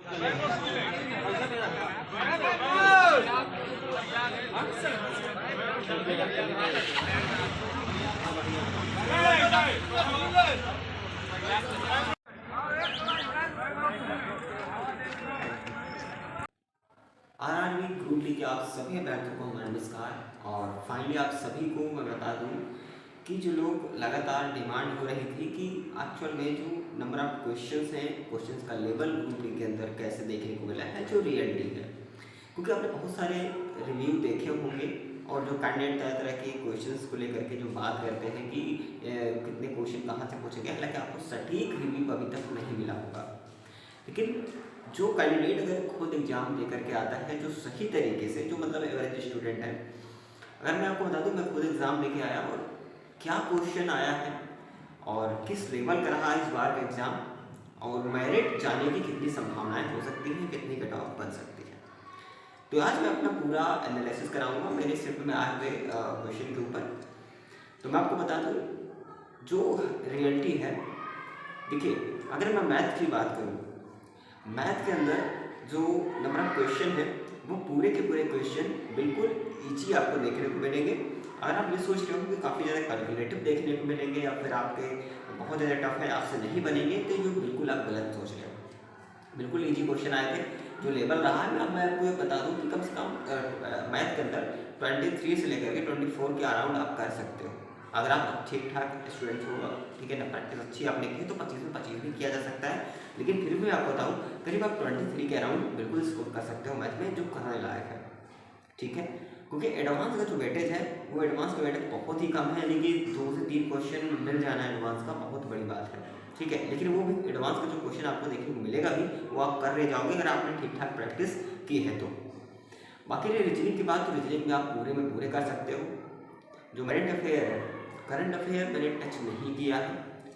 RRB group D के आप सभी अभ्यर्थियों को हमारा नमस्कार। और फाइनली आप सभी को मैं बता दूं कि जो लोग लगातार डिमांड हो रही थी कि एक्चुअल में जो नंबर ऑफ क्वेश्चंस हैं, क्वेश्चंस का लेवल ग्रुप डी के अंदर कैसे देखने को मिला है, जो रियलिटी है। क्योंकि आपने बहुत सारे रिव्यू देखे होंगे और जो कैंडिडेट तरह तरह के क्वेश्चंस को लेकर के जो बात करते हैं कि कितने क्वेश्चन कहाँ से पूछे गए, हालांकि आपको सटीक रिव्यू अभी तक नहीं मिला होगा। लेकिन जो कैंडिडेट अगर खुद एग्जाम दे करके आता है जो सही तरीके से, जो मतलब एवरेज स्टूडेंट है, अगर मैं आपको बता दूं मैं खुद एग्ज़ाम देके आया और क्या क्वेश्चन आया है और किस लेवल का रहा इस बार का एग्ज़ाम और मेरिट जाने की कितनी संभावनाएं हो सकती हैं, कितनी कट ऑफ बन सकती है, तो आज मैं अपना पूरा एनालिसिस कराऊंगा मेरे सिर्फ में आए हुए क्वेश्चन के ऊपर। तो मैं आपको बता दूँ जो रियलिटी है, देखिए अगर मैं मैथ की बात करूँ, मैथ के अंदर जो नंबर ऑफ क्वेश्चन है वो पूरे के पूरे क्वेश्चन बिल्कुल ईजी आपको देखने को मिलेंगे। अगर आप ये सोच रहे हो कि काफ़ी ज़्यादा कैलकुलेटिव देखने को मिलेंगे या फिर आपके बहुत ज़्यादा टफ है, आपसे नहीं बनेंगे, तो ये बिल्कुल आप गलत सोच रहे हो। बिल्कुल ईजी क्वेश्चन आए थे। जो लेवल रहा है मैं आपको ये बता दूँ कि कम से कम मैथ के अंदर 23 से लेकर के 24 के अराउंड आप कर सकते हो अगर आप ठीक ठाक स्टूडेंट हो, ठीक है ना, प्रैक्टिस अच्छी आपने की तो 25 में 25 भी किया जा सकता है। लेकिन फिर भी मैं आपको बताऊँ करीब आप 23 के अराउंड बिल्कुल स्कोर कर सकते हो मैथ में, जो करने लायक है, ठीक है। क्योंकि एडवांस का जो वेटेज है वो एडवांस का वेटेज बहुत ही कम है, यानी कि 2 से 3 क्वेश्चन मिल जाना एडवांस का बहुत बड़ी बात है, ठीक है। लेकिन वो भी एडवांस का जो क्वेश्चन आपको देखने को मिलेगा भी वो आप कर रहे जाओगे अगर आपने ठीक ठाक प्रैक्टिस की है तो। बाकी रही रीजनिंग की बात, तो रीजनिंग में आप पूरे में पूरे कर सकते हो। जो करंट अफेयर है, करंट अफेयर मैंने टच नहीं किया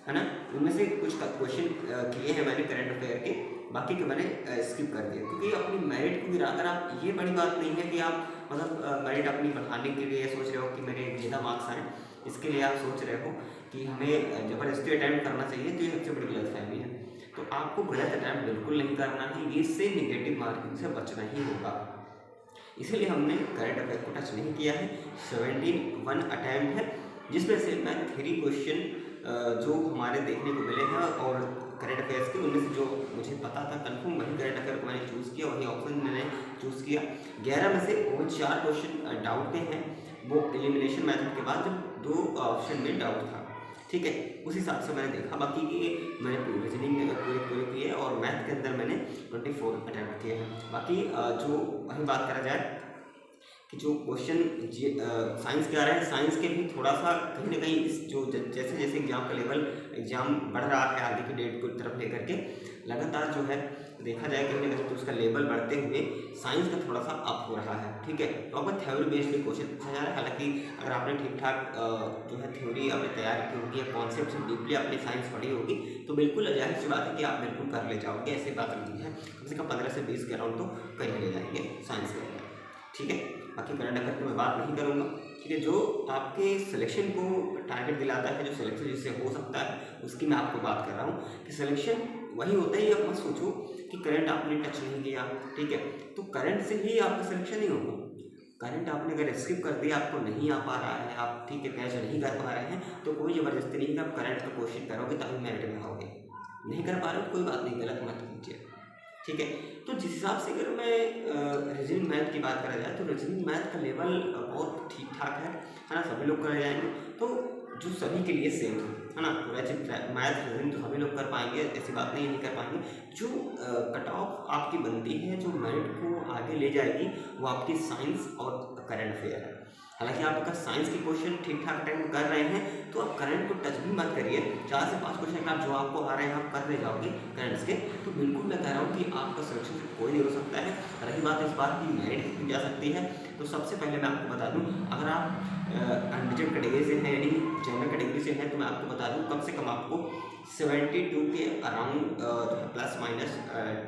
है ना, उनमें से कुछ क्वेश्चन किए हैं मैंने करंट अफेयर के, बाकी के मैंने स्किप कर दिया क्योंकि अपनी मेरिट को गिराकर आप, ये बड़ी बात नहीं है कि आप मतलब मेरिट अपनी बढ़ाने के लिए सोच रहे हो कि मेरे ज़्यादा मार्क्स आए, इसके लिए आप सोच रहे हो कि हमें ज़बरदस्ती अटैम्प्ट करना चाहिए, तो ये सबसे बड़ी गलतफहमी है। तो आपको गलत अटैम्प्ट बिल्कुल नहीं करना है, इससे निगेटिव मार्किंग से बचना ही होगा। इसीलिए हमने करंट अफेयर को टच नहीं किया है। 71 अटैम्प्ट है जिसमें से मैं 3 क्वेश्चन जो हमारे देखने को मिले हैं और करंट अफेयर्स के, उनमें से जो मुझे पता था कंफर्म वही करंट अफेयर को मैंने चूज़ किया, वही ऑप्शन मैंने चूज़ किया। 11 में से वो 4 क्वेश्चन डाउट के हैं, वो एलिमिनेशन मेथड के बाद जब 2 ऑप्शन में डाउट था, ठीक है, उस हिसाब से मैंने देखा। बाकी की मैंने रीजनिंग पूरे किए और मैथ के अंदर मैंने 24 अटैम्प्ट किए हैं। बाकी जो वही बात करा जाए कि जो क्वेश्चन साइंस के आ रहे हैं, साइंस के भी थोड़ा सा कहीं ना कहीं इस जो जैसे जैसे एग्जाम का लेवल, एग्जाम बढ़ रहा है आगे की डेट को तरफ लेकर के, लगातार जो है देखा जाए कहीं ना कहीं तो उसका लेवल बढ़ते हुए साइंस का थोड़ा सा अप हो रहा है, ठीक है। तो आपका थ्योरी बेस्ड भी क्वेश्चन पूछा जा रहा है, हालांकि अगर आपने ठीक ठाक जो है थ्योरी आपने तैयार की होगी या कॉन्सेप्ट से डीपली आपने साइंस पढ़ी होगी तो बिल्कुल जाहिर सी बात है कि आप बिल्कुल कर ले जाओगे, ऐसी बात नहीं है। कम से कम 15 से 20 के अराउंड तो कर ही ले जाएंगे साइंस के अंदर, ठीक है। बाकी करंट अफेयर की मैं बात नहीं करूँगा, ठीक है। जो आपके सिलेक्शन को टारगेट दिलाता है, जो सिलेक्शन जिससे हो सकता है, उसकी मैं आपको बात कर रहा हूँ कि सिलेक्शन वही होता है। आप मत सोचो कि करंट आपने टच नहीं किया, ठीक है, तो करंट से ही आपका सिलेक्शन नहीं होगा। करंट आपने अगर स्किप कर दिया, आपको नहीं आ पा रहा है, आप ठीक है कैच नहीं कर पा रहे हैं, तो कोई ज़बरदस्ती नहीं कि आप करंट का क्वेश्चन करोगे तभी मेरिट में आओगे। नहीं कर पा रहे हो कोई बात नहीं, गलत मत कीजिए, ठीक है। तो जिस हिसाब से अगर मैं रीजनिंग मैथ की बात करा जाए तो रीजनिंग मैथ का लेवल बहुत ठीक ठाक है ना, सभी लोग कर जाएंगे, तो जो सभी के लिए सेम है ना, पूरा मैथ रीजनिंग तो सभी लोग कर पाएंगे, ऐसी बात नहीं कर पाएंगे। जो कट ऑफ आपकी बनती है, जो मेरिट को आगे ले जाएगी, वो आपकी साइंस और करंट अफेयर है। हालांकि आप अगर साइंस के क्वेश्चन ठीक ठाक अटेम्प्ट कर रहे हैं तो आप करंट को टच भी मत करिए। 4 से 5 क्वेश्चन आप जो आपको आ रहे हैं आप कर ले जाओगे करंट्स के, तो बिल्कुल मैं कह रहा हूँ कि आपका सिलेक्शन से कोई नहीं हो सकता है। रही बात इस बात की मेरिट कितनी जा सकती है, तो सबसे पहले मैं आपको बता दूँ, अगर आप अनरिजर्व कैटेगरी से हैं यानी जनरल कैटेगरी से हैं तो मैं आपको बता दूँ कम से कम आपको 72 के अराउंड प्लस माइनस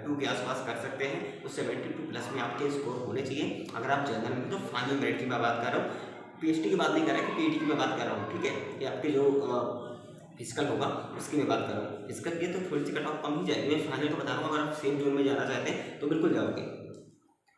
2 के आसपास कर सकते हैं। तो 72 प्लस में आपके स्कोर होने चाहिए अगर आप जनरल में, तो फाइनल मेरिट की मैं बात कर रहा हूँ, पीएचडी की बात नहीं कर रहा है कि पीईटी की मैं बात कर रहा हूँ, ठीक है। ये आपके जो फिजिकल होगा उसकी मैं बात कर रहा हूँ। फिजिकल की तो थोड़ी सी कट ऑफ कम ही जाएगी, मैं फाइनल तो बता रहा हूँ, अगर आप सेम जोन में जाना चाहते हैं तो बिल्कुल जाओगे।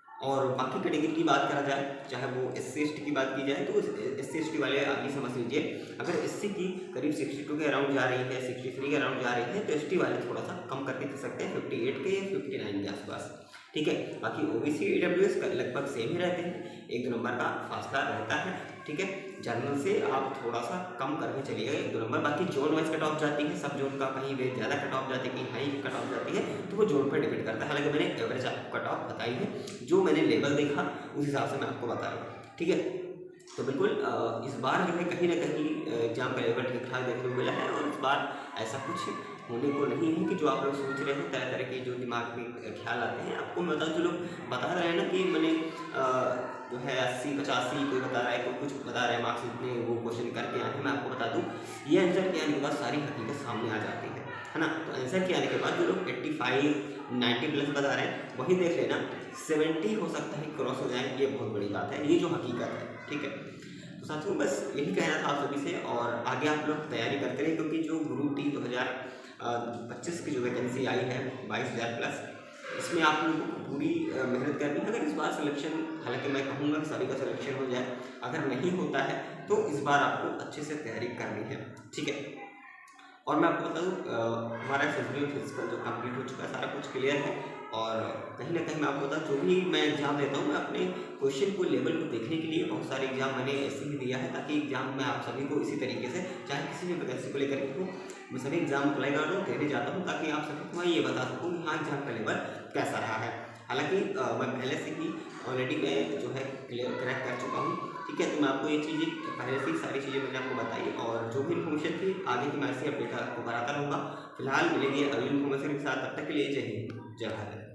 और बाकी कैटेगरी की बात करा जाए, चाहे वो SC/ST की बात की जाए, तो SC/ST वाले आप ये समझ लीजिए, अगर SC की करीब 62 के अराउंड जा रही है, 63 के अराउंड जा रही है, तो ST वाले थोड़ा सा कम करके दे सकते हैं 58 के या 59 के आसपास, ठीक है। बाकी OBC AWS का लगभग सेम ही रहते हैं, 1-2 नंबर का फासला रहता है, ठीक है। जनरल से आप थोड़ा सा कम करके चलिएगा 1-2 नंबर। बाकी जोन वाइज कट ऑफ जाती है, सब जोन का कहीं वे ज़्यादा कट ऑफ जाती है, कहीं हाई कट ऑफ जाती है, तो वो जोन पर डिपेंड करता है। हालांकि मैंने एवरेज आपको कट ऑफ बताई है, जो मैंने लेवल देखा उस हिसाब से मैं आपको बता रहा हूँ, ठीक है। तो बिल्कुल इस बार जो है कहीं ना कहीं एग्जाम का लेवल ठीक ठाक देखने को मिला है, और इस बार ऐसा कुछ होने को नहीं है कि जो आप लोग सोच रहे हैं, तरह तरह के जो दिमाग में ख्याल आते हैं। आपको मैं बता, जो लोग बता रहे हैं ना कि मैंने जो है 80-85 कोई बता रहा है, कोई कुछ बता रहा है मार्क्स इतने वो क्वेश्चन करके आए हैं, मैं आपको बता दूं ये आंसर के आने के बाद सारी हकीकत सामने आ जाती है ना। तो आंसर के आने के बाद जो लोग 85-90 प्लस बता रहे हैं वही देख लेना, 70 हो सकता है क्रॉस हो जाए, ये बहुत बड़ी बात है, ये जो हकीकत है, ठीक है। तो साथियों बस यही कहना था आप सभी से, और आगे आप लोग तैयारी करते रहे, क्योंकि जो ग्रुप डी 2025 की जो वैकेंसी आई है 22,000 प्लस, इसमें आप लोगों को पूरी मेहनत करनी है। अगर इस बार सिलेक्शन, हालांकि मैं कहूँगा कि सभी का सिलेक्शन हो जाए, अगर नहीं होता है तो इस बार आपको अच्छे से तैयारी करनी है, ठीक है। और मैं आपको बताऊँ हमारा फिजिकल जो कंप्लीट हो चुका है, सारा कुछ क्लियर है, और कहीं ना कहीं मैं आपको बताऊँ जो भी मैं एग्जाम देता हूँ, मैं अपने क्वेश्चन को लेवल को देखने के लिए बहुत सारे एग्जाम मैंने ऐसे ही दिया है, ताकि एग्जाम में आप सभी को इसी तरीके से, चाहे किसी भी वैकेंसी को लेकर के हो, मैं सभी एग्जाम अप्लाई कर रहा हूँ, देने जाता हूँ, ताकि आप सभी को मैं ये बता सकूँ कि हाँ एग्जाम का लेवल कैसा रहा है। हालांकि मैं पहले से ही ऑलरेडी मैं जो है क्रैक कर चुका हूँ, ठीक है। तो मैं आपको ये चीज़ें पहले से ही सारी चीज़ें मैंने आपको बताई, और जो भी इन्फॉर्मेशन थी आगे की मैं ऐसी अपडेट आपको कराता रहूँगा। फिलहाल मिलेंगे अगली इन्फॉर्मेशन के साथ, तब तक के लिए जय हिंद जय भारत।